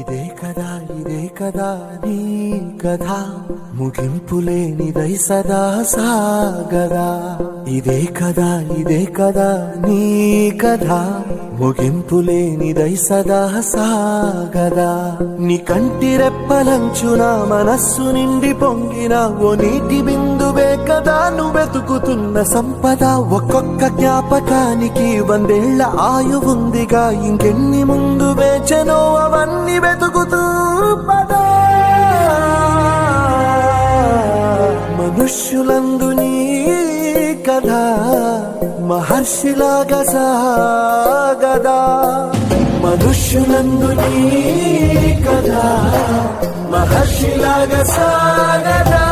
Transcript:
ఇదే కదా నీ కథ ముగింపులేనిదై సదా సాగదా. ఇదే కదా నీ కథ ముగింపులేనిదై సదా సాగదా. నీ కంటి రెప్పలంచున మనస్సు నిండి పొంగిన ఓ నీటి బిందువే కదా నువ్వెతుకుతున్న సంపద. ఒక్కొక్క జ్ఞాపకానికి 100 ఏళ్ల ఆయువుందిగా, ఇంకెన్ని ముందు వేచనో అవన్నీ వెతుకుతూ పదా. మనుష్యులందు నీ కథ మహర్షిలాగా సాగదా. మనుష్యులందు నీ కథ మహర్షిలాగా సాగదా.